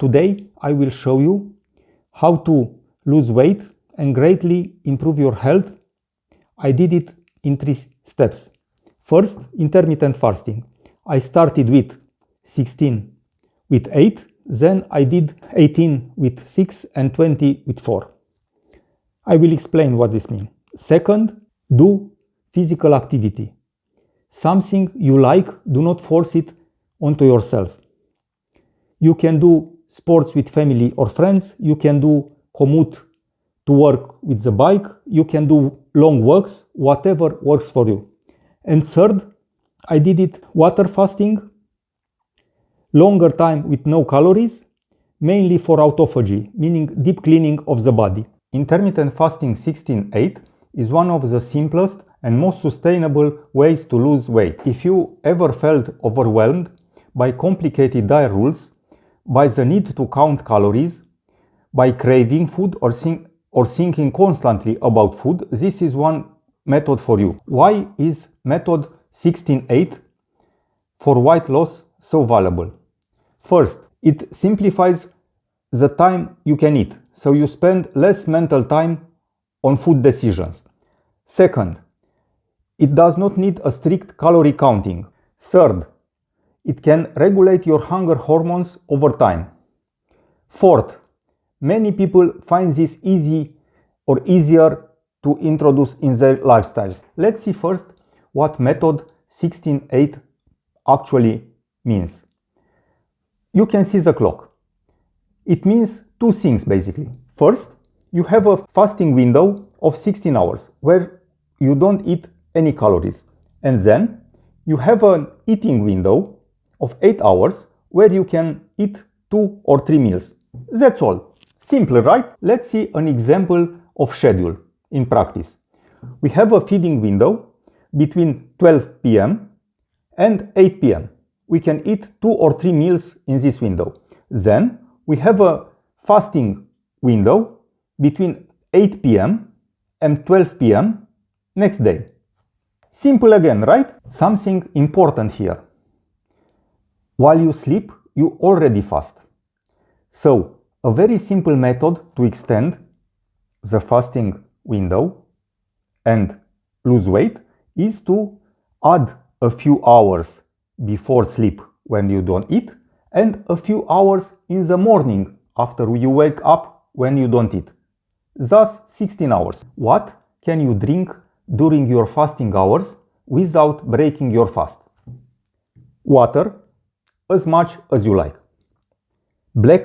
Today I will show you how to lose weight and greatly improve your health. I did it in 3 steps. First, intermittent fasting. I started with 16 with 8, then I did 18 with 6 and 20 with 4. I will explain what this means. Second, do physical activity. Something you like, do not force it onto yourself. You can do sports with family or friends, you can do commute to work with the bike, you can do long walks, whatever works for you. And third, I did it water fasting, longer time with no calories, mainly for autophagy, meaning deep cleaning of the body. Intermittent fasting 16-8 is one of the simplest and most sustainable ways to lose weight. If you ever felt overwhelmed by complicated diet rules, by the need to count calories, by craving food or thinking constantly about food, this is one method for you. Why is method 16-8 for weight loss so valuable? First, it simplifies the time you can eat, so you spend less mental time on food decisions. Second, it does not need a strict calorie counting. Third, it can regulate your hunger hormones over time. Fourth, many people find this easy or easier to introduce in their lifestyles. Let's see first what method 16-8 actually means. You can see the clock. It means two things basically. First, you have a fasting window of 16 hours where you don't eat any calories. And then you have an eating window of 8 hours where you can eat 2 or 3 meals. That's all. Simple, right? Let's see an example of schedule in practice. We have a feeding window between 12 p.m. and 8 p.m. We can eat 2 or 3 meals in this window. Then we have a fasting window between 8 p.m. and 12 p.m. next day. Simple again, right? Something important here. While you sleep, you already fast. So, a very simple method to extend the fasting window and lose weight is to add a few hours before sleep when you don't eat and a few hours in the morning after you wake up when you don't eat. Thus 16 hours. What can you drink during your fasting hours without breaking your fast? Water, as much as you like. Black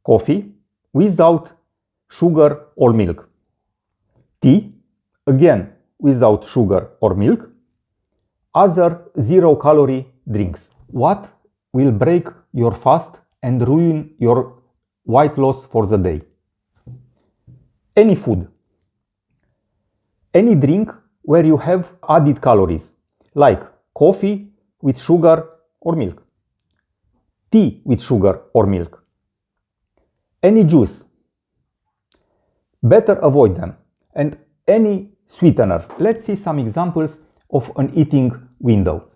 coffee without sugar or milk. Tea, again without sugar or milk. Other zero-calorie drinks. What will break your fast and ruin your weight loss for the day? Any food. Any drink where you have added calories, like coffee with sugar or milk. Tea with sugar or milk. Any juice. Better avoid them. And any sweetener. Let's see some examples of an eating window.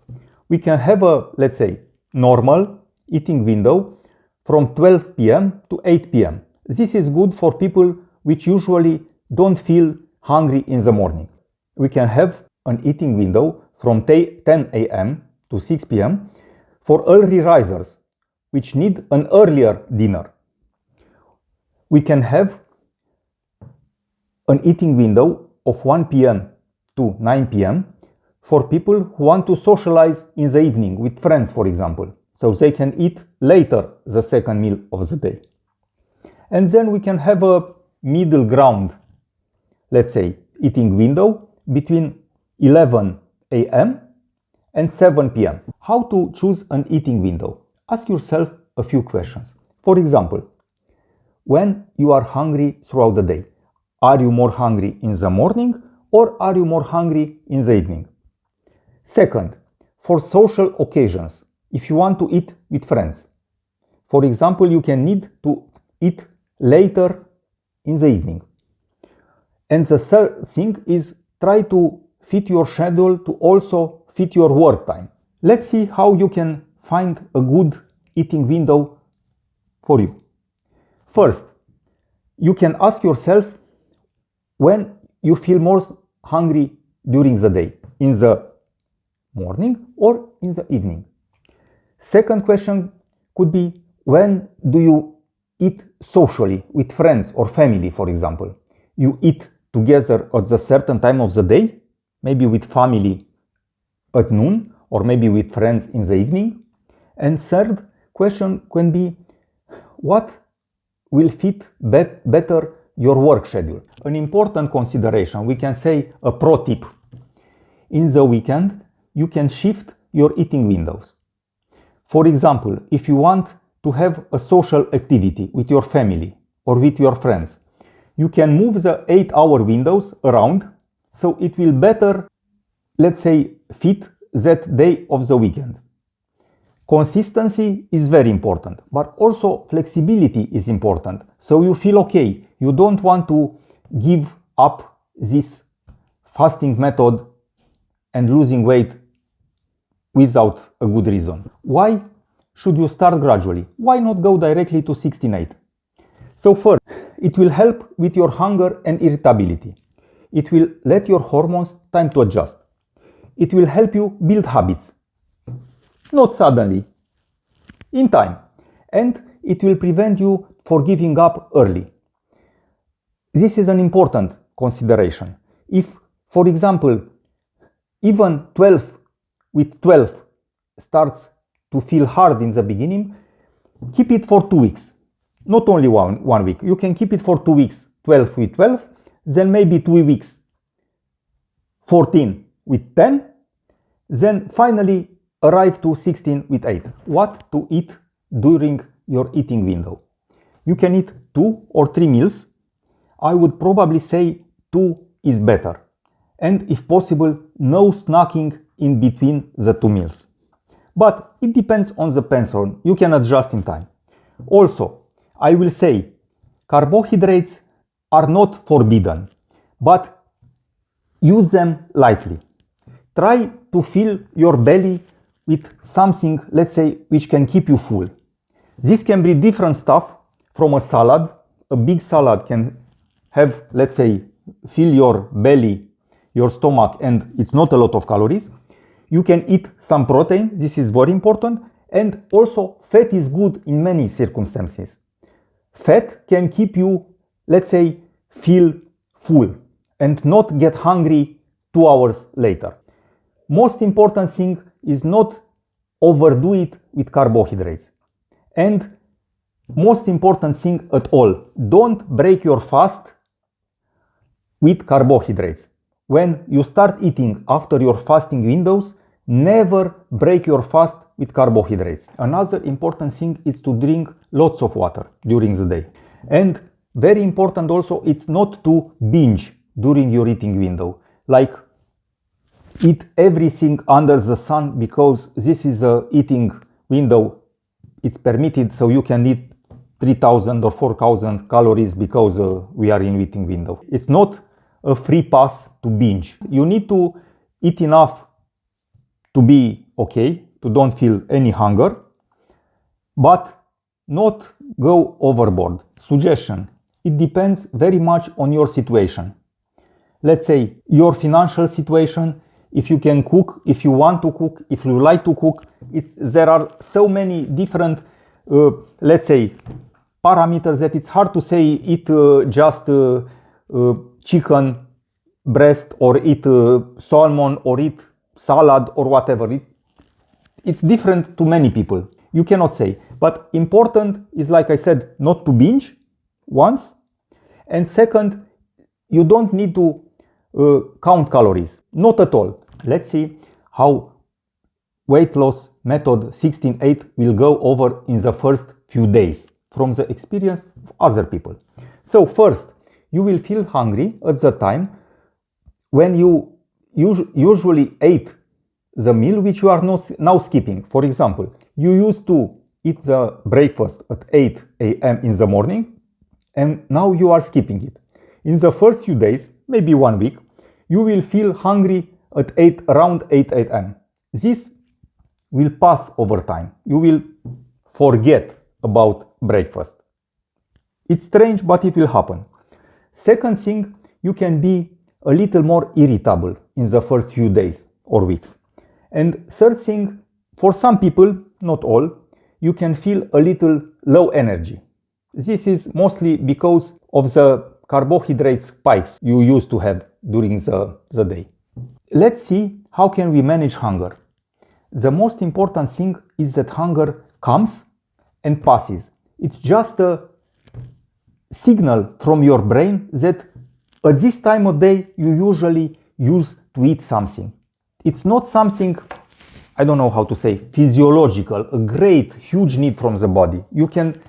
We can have a, let's say, normal eating window from 12 p.m. to 8 p.m. This is good for people which usually don't feel hungry in the morning. We can have an eating window from 10 a.m. to 6 p.m. for early risers which need an earlier dinner. We can have an eating window of 1 p.m. to 9 p.m. for people who want to socialize in the evening with friends, for example, so they can eat later the second meal of the day. And then we can have a middle ground, let's say, eating window between 11 a.m. and 7 p.m. How to choose an eating window? Ask yourself a few questions. For example, when you are hungry throughout the day, are you more hungry in the morning or are you more hungry in the evening? Second, for social occasions, if you want to eat with friends, for example, you can need to eat later in the evening. And the third thing is try to fit your schedule to also fit your work time. Let's see how you can find a good eating window for you. First, you can ask yourself when you feel most hungry during the day, in the morning or in the evening. Second question could be, when do you eat socially with friends or family, for example? You eat together at a certain time of the day, maybe with family at noon, or maybe with friends in the evening. And third question can be, what will fit better your work schedule? An important consideration, we can say a pro tip. In the weekend, you can shift your eating windows. For example, if you want to have a social activity with your family or with your friends, you can move the 8-hour windows around so it will better, let's say, fit that day of the weekend. Consistency is very important, but also flexibility is important. So you feel okay, you don't want to give up this fasting method and losing weight without a good reason. Why should you start gradually? Why not go directly to 16-8? So first, it will help with your hunger and irritability. It will let your hormones time to adjust. It will help you build habits. Not suddenly, in time. And it will prevent you from giving up early. This is an important consideration. If, for example, even 12 with 12 starts to feel hard in the beginning, keep it for 2 weeks. Not only one week. You can keep it for 2 weeks, 12 with 12, then maybe 2 weeks, 14 with 10, then finally arrive to 16 with 8. What to eat during your eating window? You can eat 2 or 3 meals. I would probably say 2 is better. And if possible, no snacking in between the 2 meals. But it depends on the person. You can adjust in time. Also, I will say carbohydrates are not forbidden, but use them lightly. Try to fill your belly with something, let's say, which can keep you full. This can be different stuff from a salad. A big salad can have, let's say, fill your belly, your stomach, and it's not a lot of calories. You can eat some protein, this is very important, and also fat is good in many circumstances. Fat can keep you, let's say, feel full and not get hungry 2 hours later. Most important thing is not overdo it with carbohydrates. And most important thing at all, don't break your fast with carbohydrates. When you start eating after your fasting windows, never break your fast with carbohydrates. Another important thing is to drink lots of water during the day. And very important also, it's not to binge during your eating window. Like eat everything under the sun, because this is a eating window. It's permitted, so you can eat 3,000 or 4,000 calories because we are in eating window. It's not a free pass to binge. You need to eat enough to be okay, to don't feel any hunger, but not go overboard. Suggestion, it depends very much on your situation. Let's say your financial situation, if you can cook, if you want to cook, if you like to cook, there are so many different, let's say, parameters that it's hard to say eat just chicken breast or eat salmon or eat salad or whatever. It's different to many people. You cannot say. But important is, like I said, not to binge once. And second, you don't need to count calories. Not at all. Let's see how weight loss method 16-8 will go over in the first few days from the experience of other people. So first, you will feel hungry at the time when you usually ate the meal which you are now skipping. For example, you used to eat the breakfast at 8 a.m. in the morning, and now you are skipping it. In the first few days, maybe 1 week, you will feel hungry at around 8 a.m. This will pass over time. You will forget about breakfast. It's strange, but it will happen. Second thing, you can be a little more irritable in the first few days or weeks. And third thing, for some people, not all, you can feel a little low energy. This is mostly because of the carbohydrate spikes you used to have during the day. Let's see how can we manage hunger. The most important thing is that hunger comes and passes. It's just a signal from your brain that at this time of day you usually use to eat something. It's not something, I don't know how to say, physiological, a great, huge need from the body. You can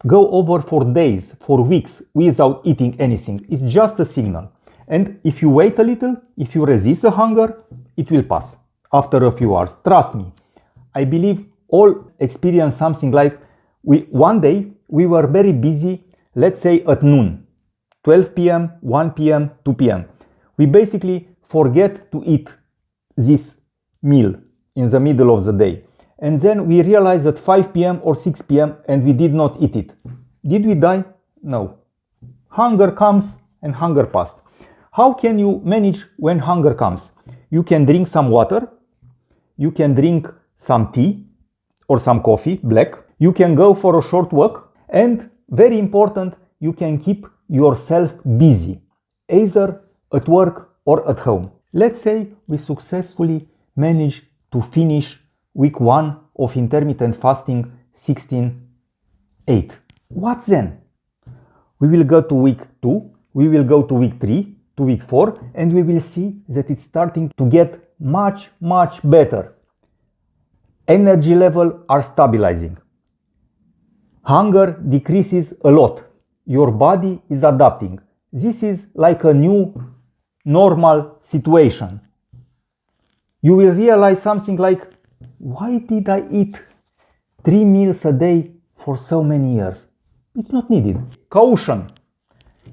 go over for days, for weeks without eating anything. It's just a signal. And if you wait a little, if you resist the hunger, it will pass after a few hours. Trust me. I believe all experience something like one day we were very busy, let's say at noon, 12 p.m., 1 p.m., 2 p.m. We basically forget to eat this meal in the middle of the day. And then we realize at 5 p.m. or 6 p.m. and we did not eat it. Did we die? No. Hunger comes and hunger passed. How can you manage when hunger comes? You can drink some water. You can drink some tea or some coffee, black. You can go for a short walk. And very important, you can keep yourself busy, either at work or at home. Let's say we successfully manage to finish week 1 of intermittent fasting 16-8. What then? We will go to week 2, we will go to week 3, to week 4, and we will see that it's starting to get much better. Energy level are stabilizing. Hunger decreases a lot. Your body is adapting. This is like a new normal situation. You will realize something like, why did I eat 3 meals a day for so many years? It's not needed. Caution.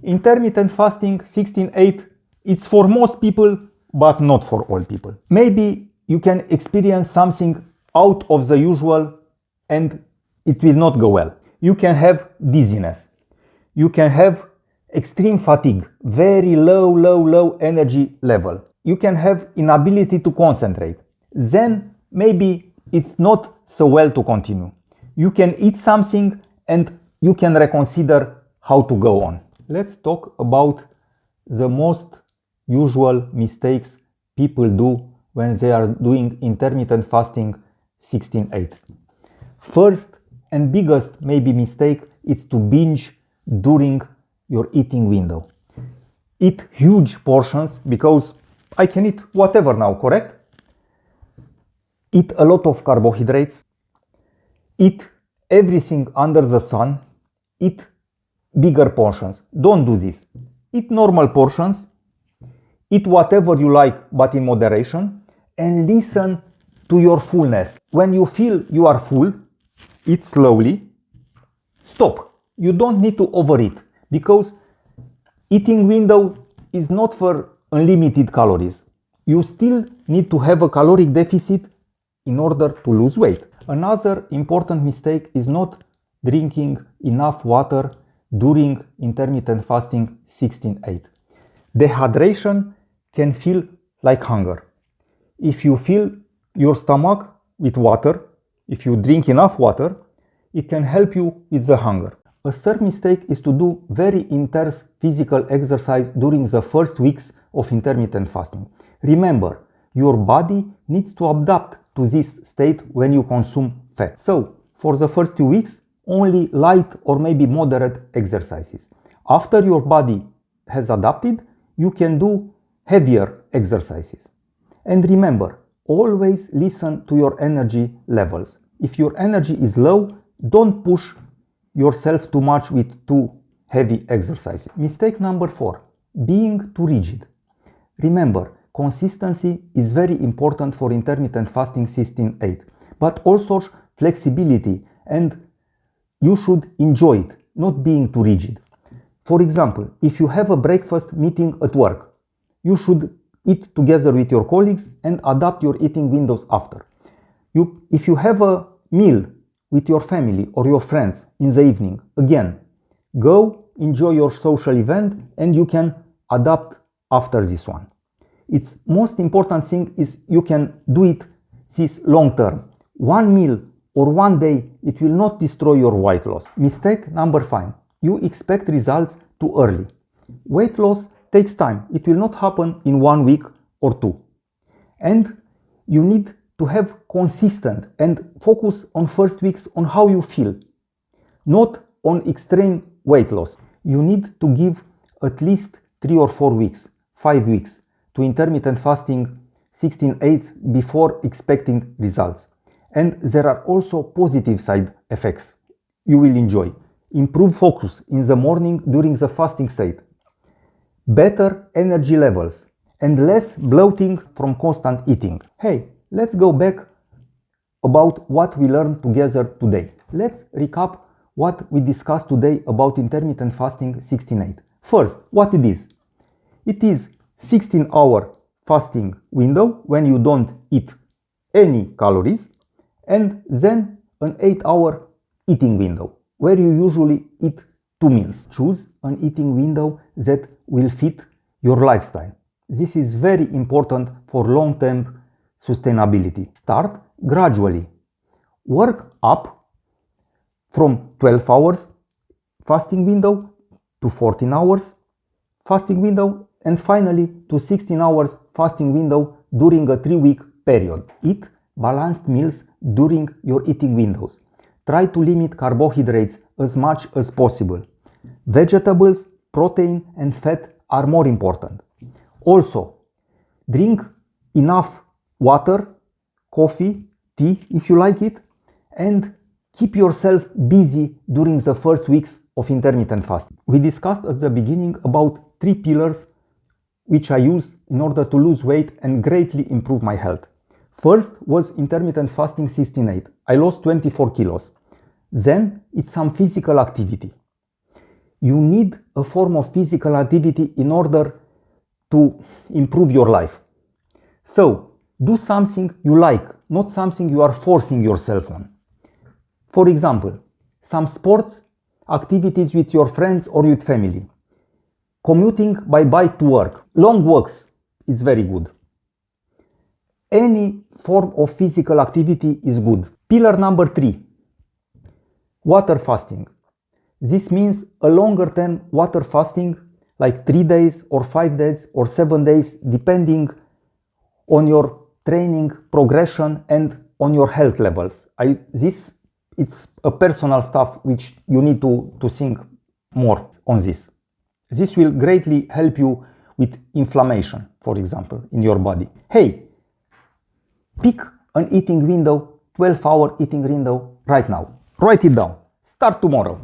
Intermittent fasting 16-8, it's for most people, but not for all people. Maybe you can experience something out of the usual and it will not go well. You can have dizziness. You can have extreme fatigue, very low energy level. You can have inability to concentrate. Then maybe it's not so well to continue. You can eat something and you can reconsider how to go on. Let's talk about the most usual mistakes people do when they are doing intermittent fasting 16-8. First and biggest maybe mistake is to binge during your eating window. Eat huge portions because I can eat whatever now, correct? Eat a lot of carbohydrates. Eat everything under the sun. Eat bigger portions. Don't do this. Eat normal portions. Eat whatever you like, but in moderation. And listen to your fullness. When you feel you are full, eat slowly. Stop. You don't need to overeat because eating window is not for unlimited calories. You still need to have a caloric deficit in order to lose weight. Another important mistake is not drinking enough water during intermittent fasting 16-8. Dehydration can feel like hunger. If you fill your stomach with water, if you drink enough water, it can help you with the hunger. A third mistake is to do very intense physical exercise during the first weeks of intermittent fasting. Remember, your body needs to adapt to this state when you consume fat. So, for the first 2 weeks, only light or maybe moderate exercises. After your body has adapted, you can do heavier exercises. And remember, always listen to your energy levels. If your energy is low, don't push yourself too much with too heavy exercises. Mistake number 4, being too rigid. Remember, consistency is very important for intermittent fasting 16-8, but also flexibility, and you should enjoy it, not being too rigid. For example, if you have a breakfast meeting at work, you should eat together with your colleagues and adapt your eating windows after. If you have a meal with your family or your friends in the evening, again, Go, enjoy your social event, and you can adapt after this one. Its most important thing is you can do it this long term. One meal or one day, it will not destroy your weight loss. Mistake number 5. You expect results too early. Weight loss takes time. It will not happen in 1 week or 2. And you need to have consistent and focus on first weeks on how you feel, not on extreme weight loss. You need to give at least 3 or 4 weeks, 5 weeks to intermittent fasting 16/8 before expecting results. And there are also positive side effects you will enjoy. Improve focus in the morning during the fasting state, better energy levels, and less bloating from constant eating. Hey, let's go back about what we learned together today. Let's recap what we discussed today about intermittent fasting 16/8. First, what it is? It is 16-hour fasting window when you don't eat any calories, and then an 8-hour eating window where you usually eat 2 meals. Choose an eating window that will fit your lifestyle. This is very important for long-term sustainability. Start gradually. Work up from 12 hours fasting window to 14 hours fasting window, and finally to 16 hours fasting window during a 3-week period. Eat balanced meals during your eating windows. Try to limit carbohydrates as much as possible. Vegetables, protein, and fat are more important. Also, drink enough water, coffee, tea if you like it, and keep yourself busy during the first weeks of intermittent fasting. We discussed at the beginning about 3 pillars which I use in order to lose weight and greatly improve my health. First was intermittent fasting 16/8. I lost 24 kilos. Then it's some physical activity. You need a form of physical activity in order to improve your life. So, do something you like, not something you are forcing yourself on. For example, some sports activities with your friends or with family. Commuting by bike to work. Long walks, it's very good. Any form of physical activity is good. Pillar number 3, water fasting. This means a longer term water fasting, like 3 days or 5 days or 7 days, depending on your training progression and on your health levels. It's a personal stuff which you need to think more on this. This will greatly help you with inflammation, for example, in your body. Hey, pick an eating window, 12-hour eating window right now. Write it down. Start tomorrow.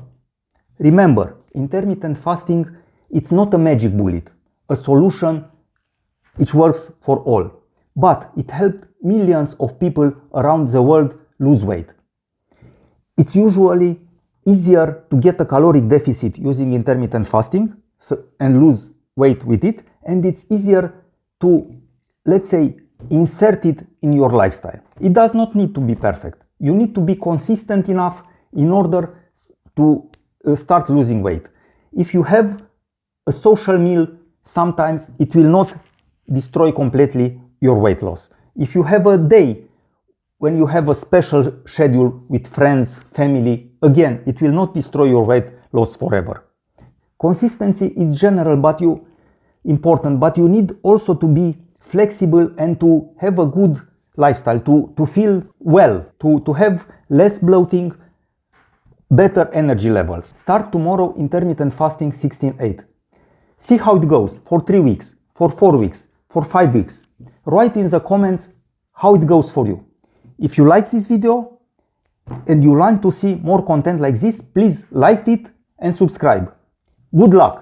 Remember, intermittent fasting, it's not a magic bullet, a solution which works for all, but it helped millions of people around the world lose weight. It's usually easier to get a caloric deficit using intermittent fasting and lose weight with it, and it's easier to, let's say, insert it in your lifestyle. It does not need to be perfect. You need to be consistent enough in order to start losing weight. If you have a social meal, sometimes it will not destroy completely your weight loss. If you have a day when you have a special schedule with friends, family, again, it will not destroy your weight loss forever. Consistency is general, but important, but you need also to be flexible and to have a good lifestyle, to feel well, to have less bloating, better energy levels. Start tomorrow intermittent fasting 16/8. See how it goes for 3 weeks, for 4 weeks, for 5 weeks. Write in the comments how it goes for you. If you like this video and you want to see more content like this, please like it and subscribe. Good luck!